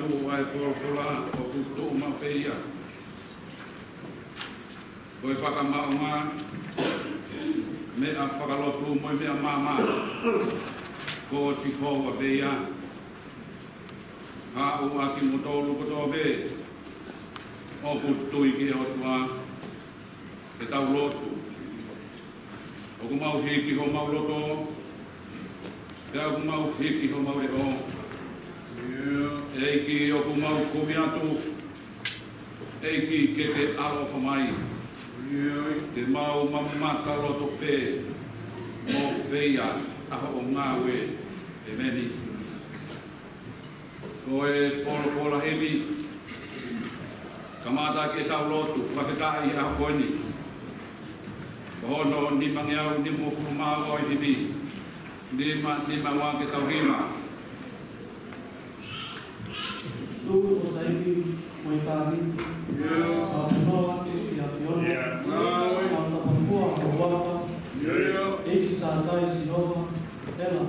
tu ai pola o tu ma peia. Ko e whakamaunga me a whakalotu mo me a mama ko si ko a peia. Ha u a ki motolu ko to be o putu i ki o tua e tau lotu. O ku mau hiki ho mau loto e au ku mau hiki ho mau re o e ki o ku mau kumiatu e ki ke te alo ko mai te mau mamata loto pe mo veia aho o ngawe e meni ko e fola hevi kamata ke tau lotu waketai a koini hono ni mangiau ni mo kumao i hivi ni ma ke tau hima tu o taibi mo tari a no ake ia fiona a ta pua o wapa e ki sa dai sinova ela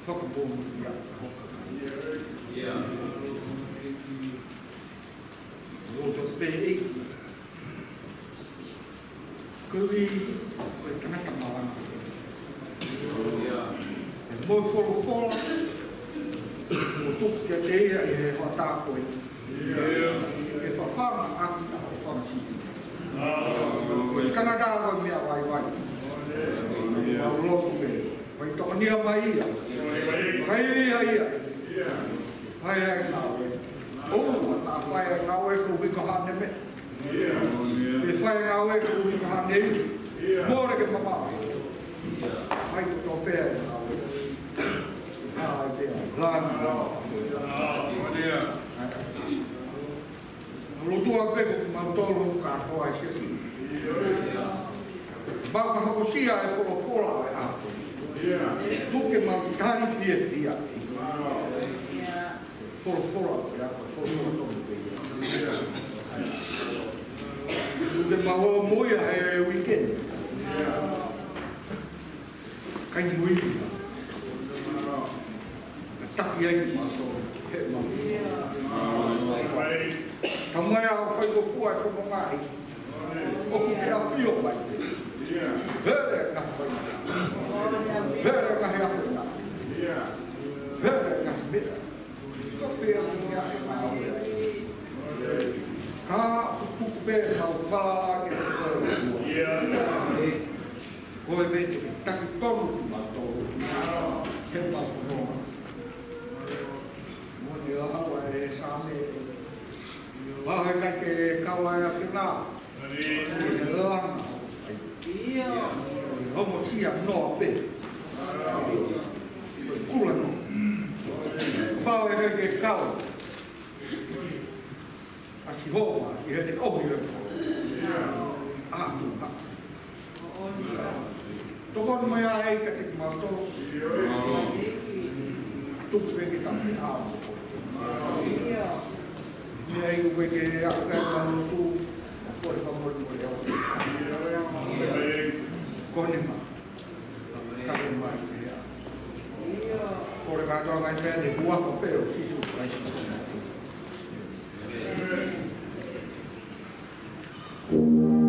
whakabōmu ia hoka. Roto pēi. Kui koe tangata maranga. E moi wholofola. O tuku kia te ia e he whatā koe. E whawhanga aki a o whamasisi. Koe tangata koe mea wai wai. Au lotu me. Koe toka nia mai ia. Kai ia ia. Hai hai ngā we. O, tā whai hai ngā we ko wika hane me. E whai ngā we ko wika hane i. Mōre ke mama. Hai ko pēr ngā we. Hai pēr. Lāna rā. Lotua peko mautoro ka hoa i sesi. Mau ka hakosia e wholofola e hapo. Tuke mau tari pia pia. Wholofola e hapo. Wholofola tomi pia. Tuke mau moia e weekend. Kai mui. Taki ai ki maso. He mau. Kamai au whai ko kua e kono ngai. O ku kia pio mai. Vere ngā whai. Vere ngā hea whai. Vere ngā mea. Ko pēr mea e ngā whai. Ka puku pēr hau whalala ke te koe. Koe me te taki tonu ki mātou. He mātou nōma. Moni la hawa e sāme. Wahai kai ke kawa e whina. E langa. Homo tia noa pe. Kula no. Pau e kai ke kawa. Asi homa i he te ohi e ko. Ātu na. Tokon mai a ei ka te kimauto. Tuku e ki tapi āmu. Ni ai koe ke aku kai manu tu. Koe kamoi koe au. Kone ma. Kake mai ke ea. Kore katoa ngai mea ne huako peo. Sisu kai sisu. Yeah.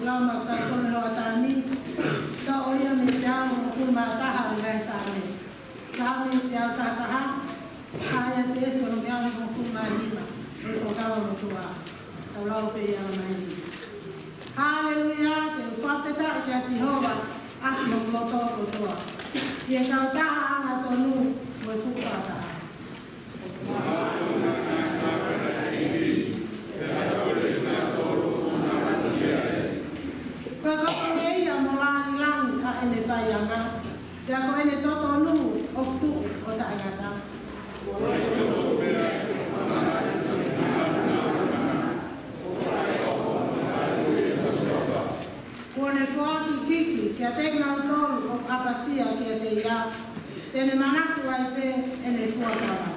lama ka kone hoa tani. Ta o ia me te ao kuma taha i ngai sāne. Sāme te ao tātaha. Kāia te eso no me ao mo kuma lima. O kawa mo tua. Tau lau pe ia mai. Hallelujah. Te upapeta i a Sihova. Aki mo loto ko tua. Ia kau taha anga tonu mo kupata. Ene vai anga, te ako ene toto nu o tu o ta angata. Kone fuaki kiki, kia tegna utolu o apasia kia te ia, tene manaku ai pe ene fuakava.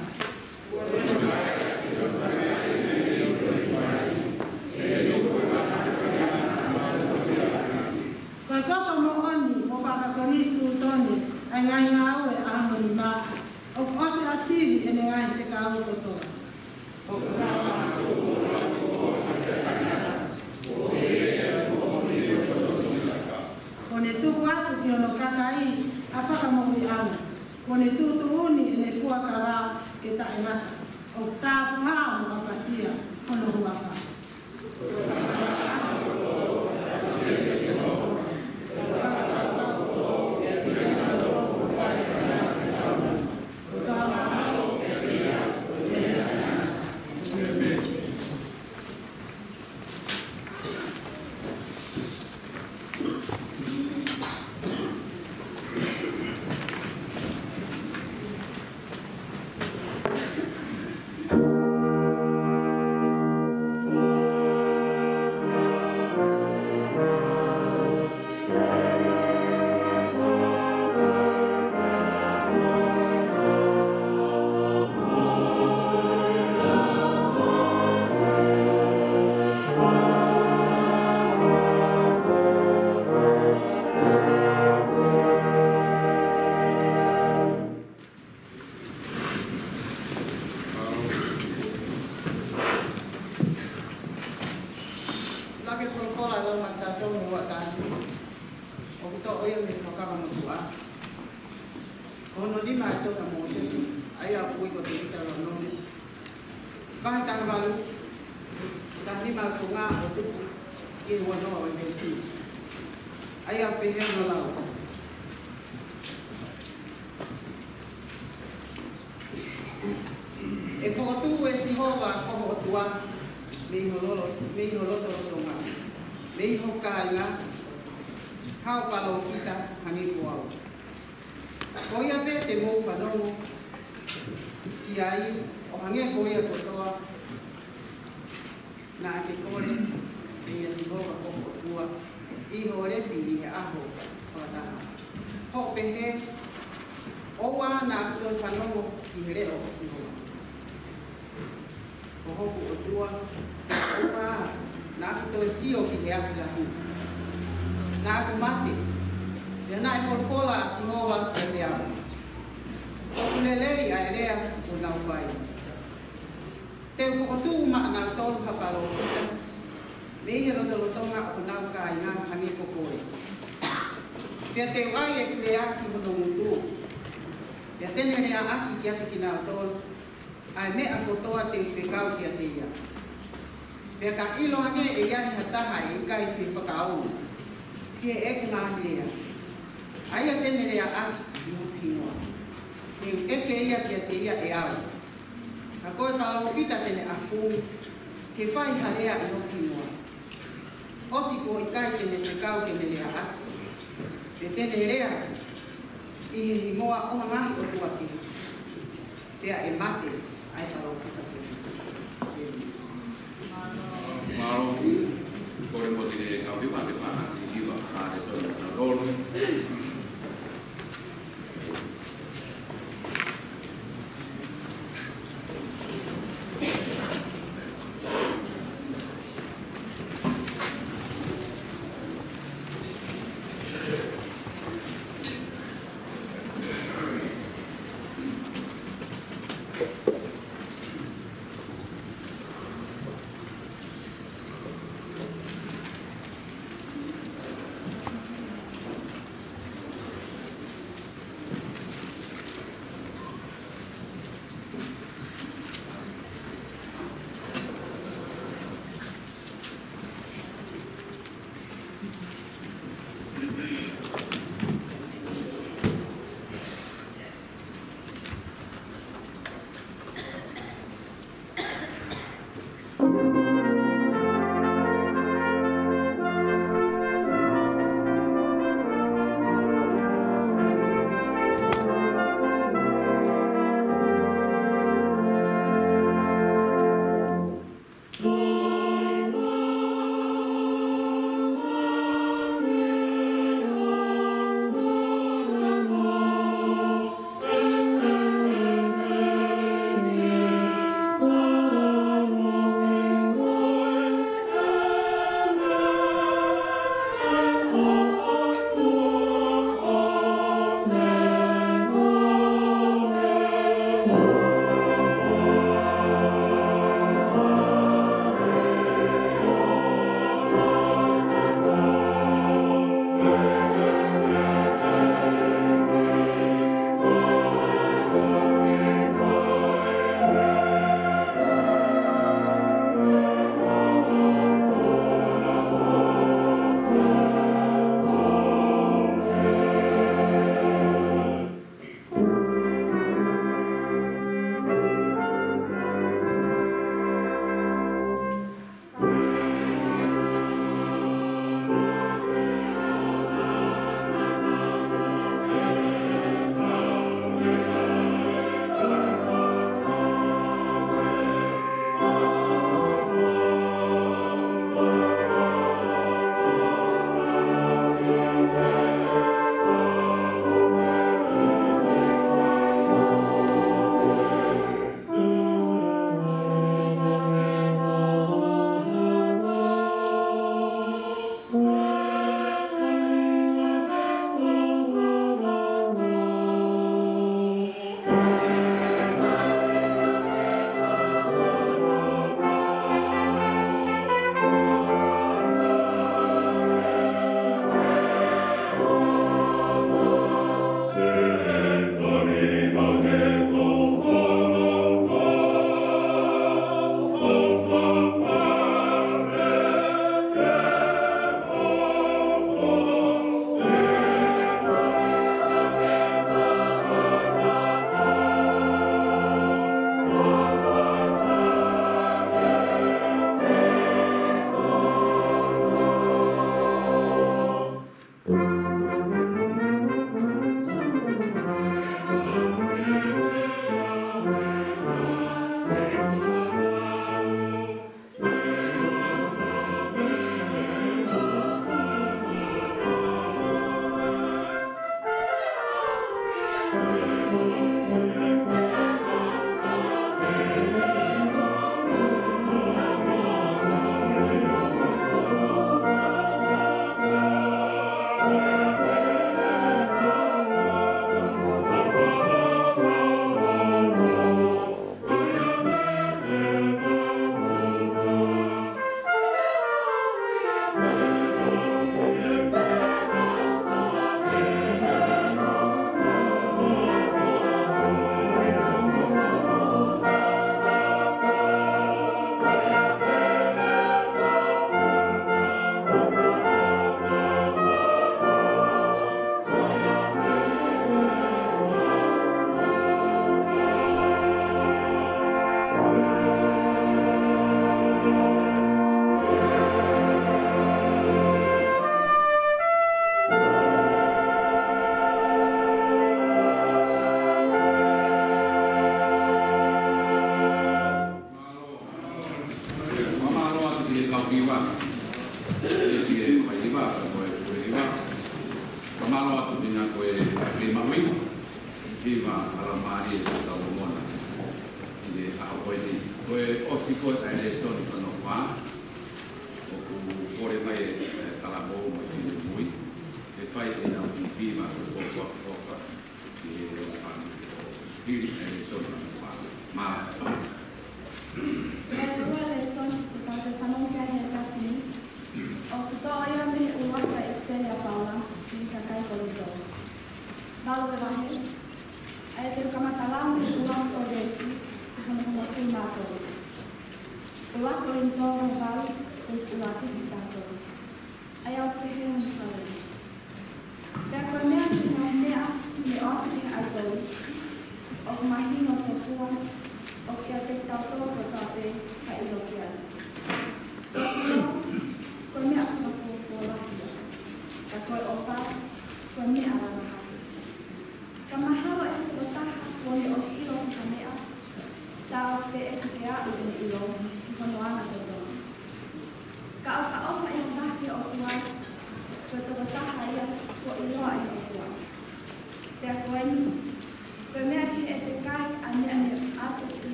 Koe koko mo oni, mo whakakonisi utoni, ai ngai ngau e ahoni ma, o ose asivi e ne ngai te ka au kotoa. Kone tuku atu ki ono kakai, a whakamohi ana. Kone tutu uni e ne fuakawa e tae mata, o tāpu haa mo apasia, kono huafa.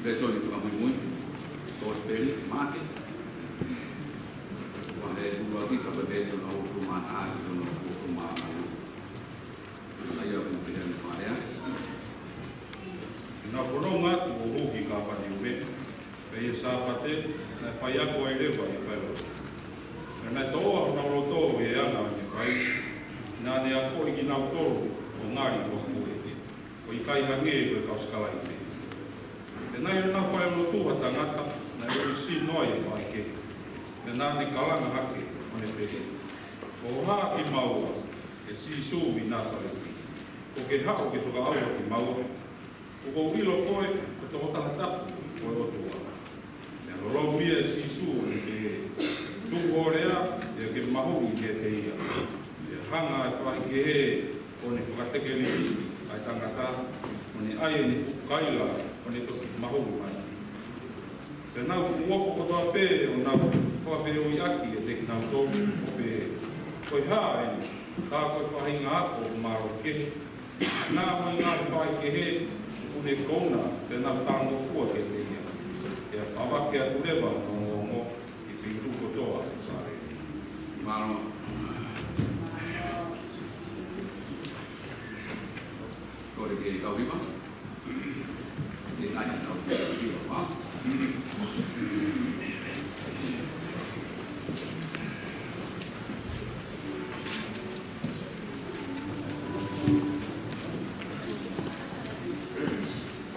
Pessoal, muito, prospere, mate. Quando é tudo aqui, para ver se eu não vou matar, eu não vou tomar. nā nea kori ki nau toro o ngāri o hauete, o i kai hange e koe kauskala i te. Te nai rana whae mo tuha sa ngata, na e uri si noi e whae ke. Te nā ne kalanga hake o ne pere. O hā ki maua, e si sū i nā sareki. O ke hao ke toka aua ki maua. O ko ilo koe, ko toko tahatapu o e otua. Mea lorau mia e si sū i ke tuku orea, e ke mahu i ke te ia. E hanga e whae ke he, o ne whakateke li ai tangata, o ne ai ni kaila, o ne toki mahu mai. Te nau fuwoko kotoa pē, o nau whawapē o i aki e te ki nau tōku, o pē koi hā e, tā koe whahi ngā ako o maro kehe. Nā mai ngā whae ke he, une kona, te nau tāngo fua ke te ia. Ia awake a turewa o ngongo, i te iru kotoa, sare. Maro. Kore ke kauhima. Te nai nau ke kauhima wā.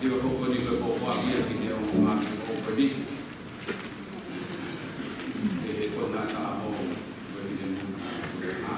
Iwa koko ni koe kōwha ia ki te au ngāki kōwha ni. E kona ka o koe ni te mūna koe ā.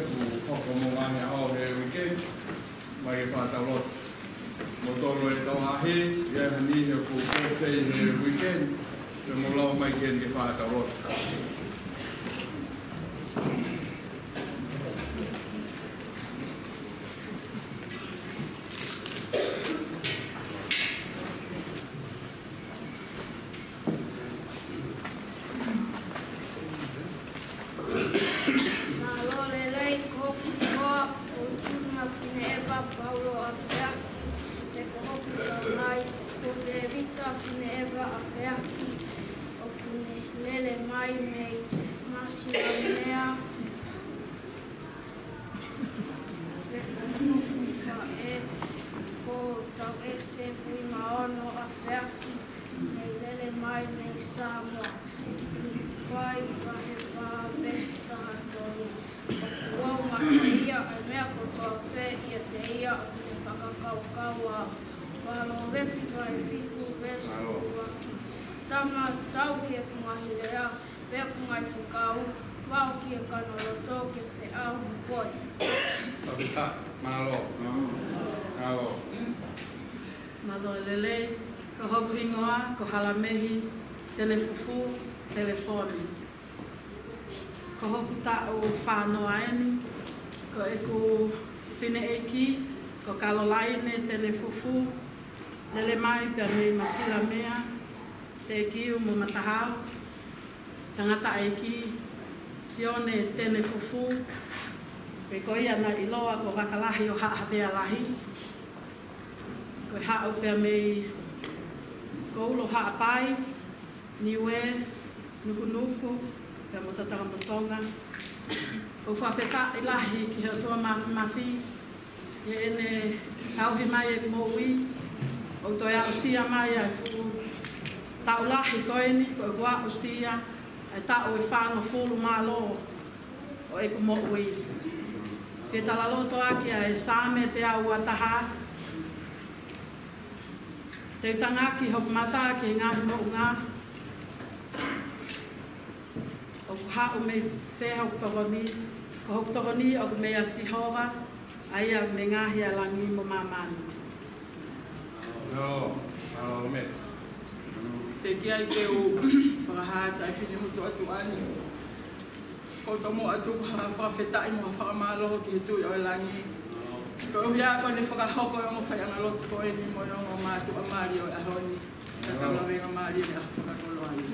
ku hoko mo ngani ao he weekend mai e whātarot. Mo tolo e tau ahi, ia hani he ku kōpei he weekend, te mo lau mai ken ke whātarot. Malo lele, ko hoku ingoa, ko halamehi, telefufu, telefoni. Ko hoku ta'u whānoa eni, ko eku whine eki, ko kalolaine, telefufu, lele mai pia mei masira mea, te eki mo matahau, tangata eki, sione telefufu, pe ko ia na iloa ko wakalahi o haapea lahi, ko hao pia mei ko ulo haapai, niwe, nuku, pia motatanga motonga. Ko whawheta ilahi ki hea toa mafi, e ene tauhi mai e mo ui, o toi a usia mai ai fu tau lahi koeni, ko e kua usia, ai tau e whāno fulu malo o e ku mo ui. Ke talaloto aki a e sāme te au ataha, te tangaki hoku mata ki ngahi mo ngā. O ku hao mei wheha o togoni, ko hoku togoni o ku mea sihova, ai au me ngahi a langi mo mamani. No, me. Te ki ai te o whakahata ai whine mutu atu ani. Ko tomo atu whawhetai mo whakamaloho ki he tui o e langi. Ko uhia ko ne whakahoko o mo whaianga lotu ko e ni mo o mātu a Māori o ahoni. Ka kaulawenga Māori me a whakakolo ani.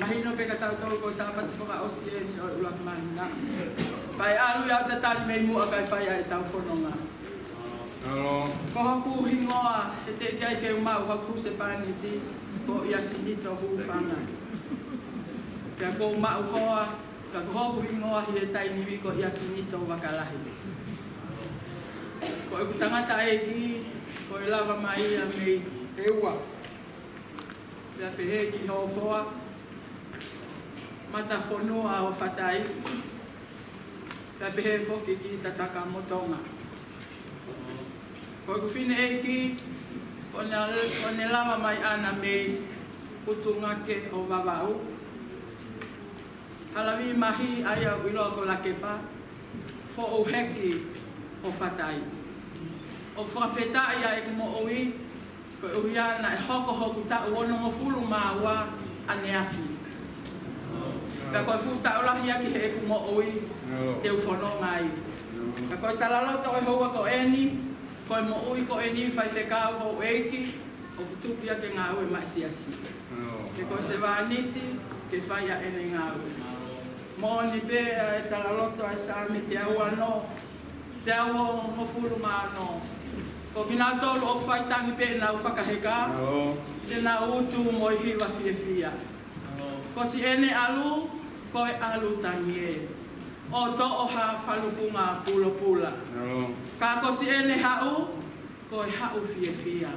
Mahino pe ka tau ko sapatu whakaosi e ni o ulak mahina. Pai alu iau te tali mei mua kai whai ai tau whanonga. Ko haku hingoa, he te kai ke umau haku se pāniti, ko ia sinito hūwhanga. Kia ko umau koa, ka ko haku hingoa hi e tainiwi ko ia sinito wakalahi. Ko e kutangata e ki, ko e lava mai a mei e ua. Kia pehe ki hofoa, mata whanua o whatai. Kia pehe whoki ki tataka motonga. Ko whine eki, ko ne lama mai ana mei putungake o wawau. Halawi mahi ai au ilo ko lakepa, fo o heki o whatai. O whawhetai ai ku mo oi, ko uhiana e hoko ta uono mo fulu maua ane afi. Ka koe futa ulahi aki he ku mo oi, te ufono ngai. Ka koe talaloto e hoa ko eni, ko mo ui ko eni fai whekau ho eiki, o kutupia ke ngā ue mai siasi. Ke ko se wāniti, ke whai a ene ngā ue. Mō ni pe e talaloto ai sāmi te au anō, te au mo furu mā anō. Ko ki nau tolu o whai tangi pe nau whakaheka, te nau utu mo i hiwa fia. Ko si ene alu, ko e alu tangi e. O to o ha whalupunga pula. Ka ko si ene hau, ko e hau fia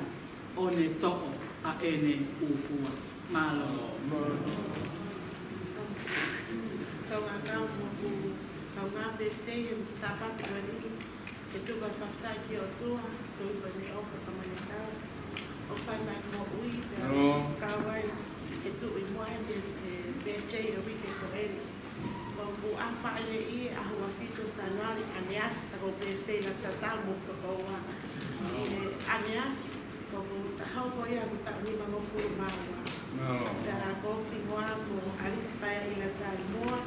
o ne to'o a ene ufua. Malo. Kau ngā mo ku, kau ngā pestei e sapatu wani, e tuka whaftai ki o tua, ko ipa ne ofa kamane tau. O whai mai mo ui, kawai, e tu i moa e pestei o wike ko ene. o afa ele I a hua fito sanuari aneafi tako peste na tatau mo tokoa aneafi ko tahau ko ia ko tak ni mango furu mawa dara ko tingoa mo alispaya ila tai moa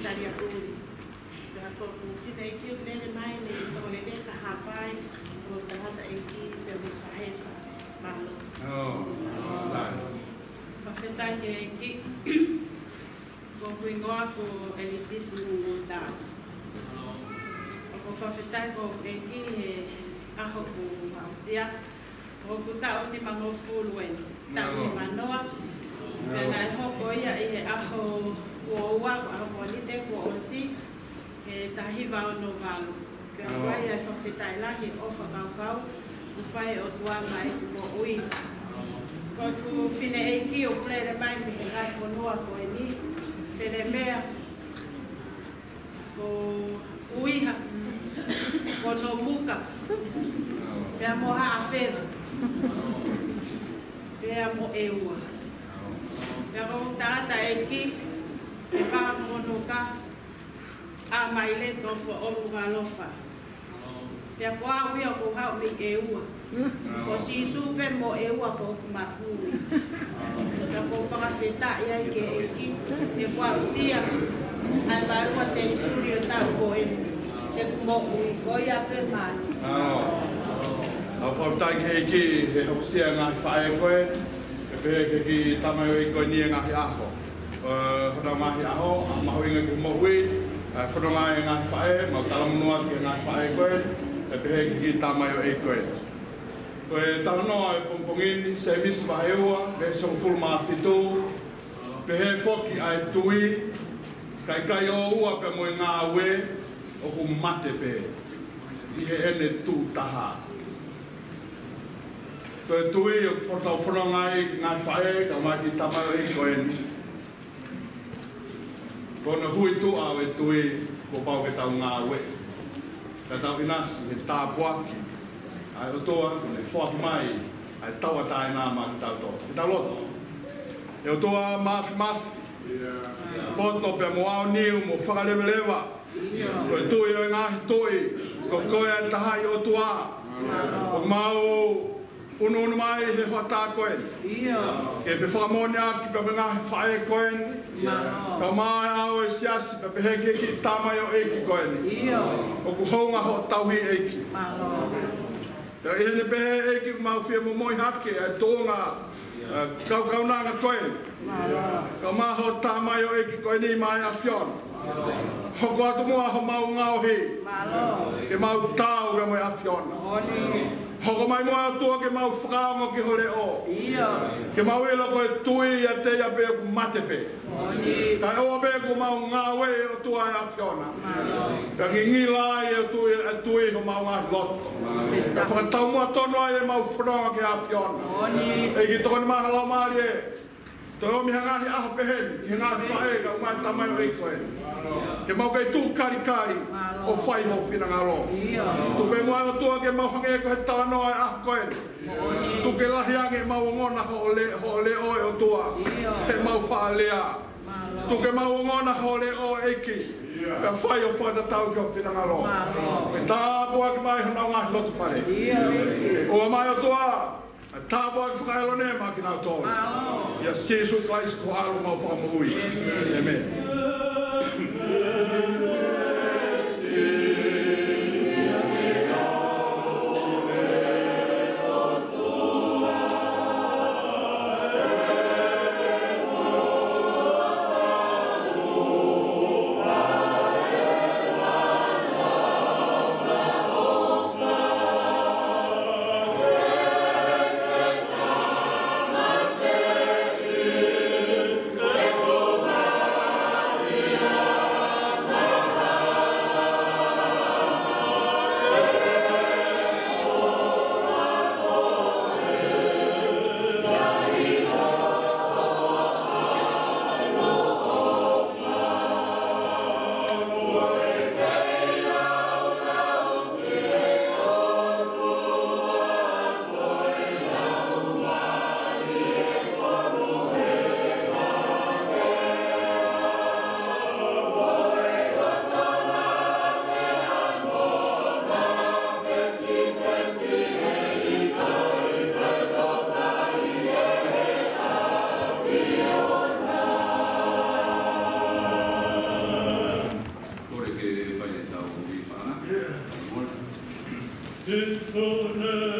dari uri dara ko fita iki nele mai ne to le de ka hapai ko tahata iki de mi faefa malo Pafetai ke iki ko kuingoa ko elitismo da ko pafetai ko iki aho ko ausia ko kuta usi mango fulwen ta manoa kana ho ko ia aho ko wa ko ni te ko osi e tahi va no valo ke wa ia pafetai la hi ofa kau ku fai o tua mai ko ui ko ku fine iki o plere mai me ngai ko noa ko ni pele mea ko uiha ko no muka pe mo ha afeva pe mo eua pe ko tata iki e pa mo no ka a mai le to fo o ngalofa pe ko a ui ko ha mi eua ko si super mo eua ko mafui ya ko fanga feta ya ke iki e kwa usia ai ba kwa centurio ta ko e mo ko ya pe man a fa ta ke iki e usia nga fa e ko e pe ke ki tama e ko ni nga ha ho hoda ma ha ho ma ho nga ki mo wi fa no nga fa e ma ta mo ke nga fa e ko e pe ke ki tama e ko e ko e tano e pompongini service va eua le son full ma fito pe he foki ai tui kai o ua pe mo nga we o ku mate pe I he ene tu taha ko e tui o forta frongai nga fae ka ma ki tama e ko en ko na hui tu a we tui ko pau ke tau nga we ka tau inas he ta puaki ai o toa le foa mai ai taua tai na ma tau to ta loto e o toa maf poto pe mo au niu mo fale leva ko tu yo nga toi ko ko ya ta yo toa o mau unu mai he hota ko e fe famonia ki pe nga fae ko en ka mai au sias pe he ki tama yo e ki ko en o ku honga ho tau hi e ki ya ele be e ki mau fia mo moi hake e tonga kau nanga koe ka ma ho tama yo e ki koe ni mai a fion ho ko atu moa ho mau ngau hi ke mau tau ke mo a fion ho ko mai moa tua ke mau whakaongo ki hore o ke mau ilo koe tui a te ia be ku mate pe ka oa be ku mau ngau e o tua a fiona ka ki ngilai e tui ho mau ngau loto ka whakatau mua tono ai e mau whanonga ke a fiona e ki tokoni mahala maari e to o mi hangahi aho pehen ki hangahi whae ka umai tamai o eikoe ke mau kei tū kari o whai ho whina ngalo tu pe mua o tua ke mau hange e koe tāno ai aho koe tu ke lahi ange mau ngona ho le o e o tua ke mau wha lea tu ke mau ngona ho le o eiki ka whai o whata tau ki o whina ngalo e tā pua ki mai hana ngahi lotu whare o mai o tua tā pua ki whakaelo ne ma ki nā tō ia Jesu Christ ko alu mau whakamui amen Oh Te tōna